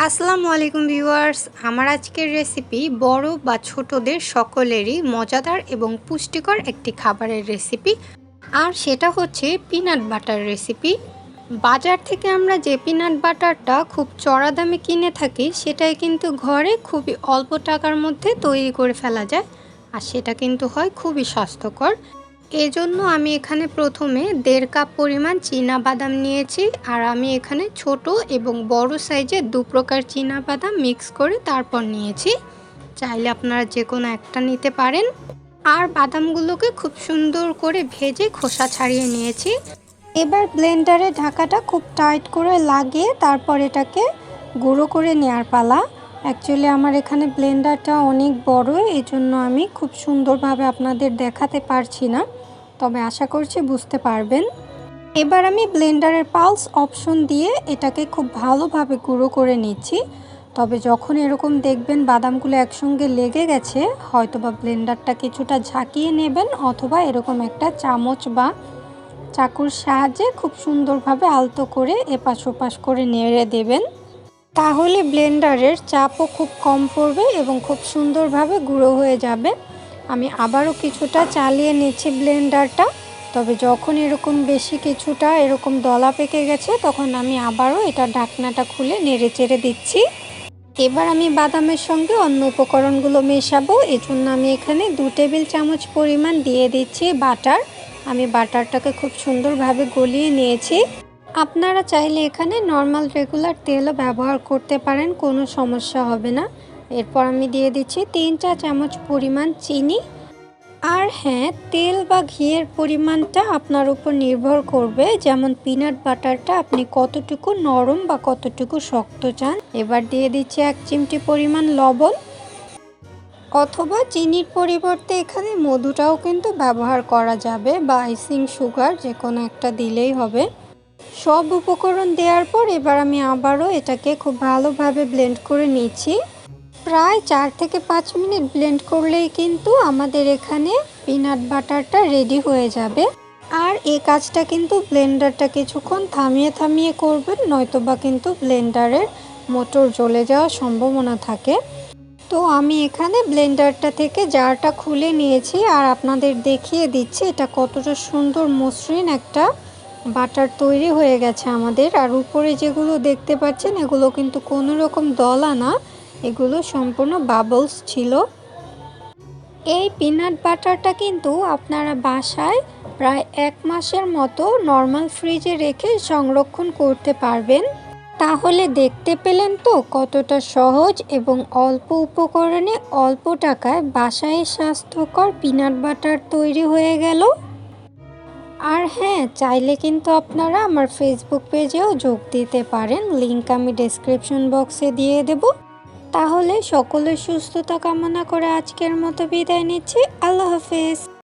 আসসালামু আলাইকুম ভিউয়ার্স, আমার আজকের রেসিপি বড় বা ছোটদের সকলেরই মজাদার এবং পুষ্টিকর একটি খাবারের রেসিপি। আর সেটা হচ্ছে পিনাট বাটার রেসিপি। বাজার থেকে আমরা যে পিনাট বাটারটা খুব চড়া দামে কিনে থাকি, সেটাই কিন্তু ঘরে খুবই অল্প টাকার মধ্যে তৈরি করে ফেলা যায়, আর সেটা কিন্তু হয় খুবই স্বাস্থ্যকর। এজন্য আমি এখানে প্রথমে 1.5 কাপ পরিমাণ চীনা বাদাম নিয়েছি, আর আমি এখানে ছোট এবং বড় সাইজের 2 প্রকার চীনা বাদাম মিক্স করে তারপর নিয়েছি। চাইলে আপনারা যে কোনো একটা নিতে পারেন। আর বাদামগুলোকে খুব সুন্দর করে ভেজে খোসা ছাড়িয়ে নিয়েছি। এবার ব্লেন্ডারে ঢাকাটা খুব টাইট করে লাগিয়ে তারপর এটাকে গুঁড়ো করে নেওয়ার পালা। অ্যাকচুয়ালি আমার এখানে ব্লেন্ডারটা অনেক বড়, এই জন্য আমি খুব সুন্দরভাবে আপনাদের দেখাতে পারছি না, তবে আশা করছি বুঝতে পারবেন। এবার আমি ব্লেন্ডারের পালস অপশন দিয়ে এটাকে খুব ভালোভাবে গুঁড়ো করে নিচ্ছি। তবে যখন এরকম দেখবেন বাদামগুলো একসঙ্গে লেগে গেছে, হয়তোবা ব্লেন্ডারটা কিছুটা ঝাঁকিয়ে নেবেন, অথবা এরকম একটা চামচ বা চাকুর সাহায্যে খুব সুন্দরভাবে আলতো করে এপাশ ওপাশ করে নেড়ে দেবেন। তাহলে ব্লেন্ডারের চাপও খুব কম পড়বে এবং খুব সুন্দরভাবে গুঁড়ো হয়ে যাবে। আমি আবারও কিছুটা চালিয়ে নিচ্ছি ব্লেন্ডারটা। তবে যখন এরকম বেশি কিছুটা এরকম দলা পেকে গেছে, তখন আমি আবারও এটা ঢাকনাটা খুলে নেড়ে চেড়ে দিচ্ছি। এবার আমি বাদামের সঙ্গে অন্য উপকরণগুলো মেশাবো। এজন্য আমি এখানে 2 টেবিল চামচ পরিমাণ দিয়ে দিচ্ছি বাটার। আমি বাটারটাকে খুব সুন্দরভাবে গলিয়ে নিয়েছি। আপনারা চাইলে এখানে নর্মাল রেগুলার তেলও ব্যবহার করতে পারেন, কোনো সমস্যা হবে না। এরপর আমি দিয়ে দিচ্ছি 3 চা চামচ পরিমাণ চিনি। আর হ্যাঁ, তেল বা ঘিয়ের পরিমাণটা আপনার উপর নির্ভর করবে, যেমন পিনাট বাটারটা আপনি কতটুকু নরম বা কতটুকু শক্ত চান। এবার দিয়ে দিচ্ছি 1 চিমটি পরিমাণ লবণ, অথবা চিনির পরিবর্তে এখানে মধুটাও কিন্তু ব্যবহার করা যাবে, বা আইসিং সুগার, যে কোনো একটা দিলেই হবে। সব উপকরণ দেওয়ার পর এবার আমি আবারও এটাকে খুব ভালোভাবে ব্লেন্ড করে নিচ্ছি। প্রায় 4 থেকে 5 মিনিট ব্লেন্ড করলেই কিন্তু আমাদের এখানে পিনাট বাটারটা রেডি হয়ে যাবে। আর এই কাজটা কিন্তু ব্লেন্ডারটা কিছুক্ষণ থামিয়ে থামিয়ে করবেন, নয়তোবা কিন্তু ব্লেন্ডারের মোটর জ্বলে যাওয়ার সম্ভাবনা থাকে। তো আমি এখানে ব্লেন্ডারটা থেকে জারটা খুলে নিয়েছি, আর আপনাদের দেখিয়ে দিচ্ছি এটা কতটা সুন্দর মসৃণ একটা বাটার তৈরি হয়ে গেছে আমাদের। আর উপরে যেগুলো দেখতে পাচ্ছেন, এগুলো কিন্তু কোনো রকম দলা না, এগুলো সম্পূর্ণ বাবলস ছিল। এই পিনাট বাটারটা কিন্তু আপনারা বাসায় প্রায় 1 মাসের মতো নর্মাল ফ্রিজে রেখে সংরক্ষণ করতে পারবেন। তাহলে দেখতে পেলেন তো কতটা সহজ এবং অল্প উপকরণে অল্প টাকায় বাসায় স্বাস্থ্যকর পিনাট বাটার তৈরি হয়ে গেল। আর হ্যাঁ, চাইলে কিন্তু আপনারা আমার ফেসবুক পেজেও যোগ দিতে পারেন, লিংক আমি ডেসক্রিপশন বক্সে দিয়ে দেব। তাহলে সকলের সুস্থতা কামনা করে আজকের মতো বিদায় নিচ্ছি। আল্লাহ হাফেজ।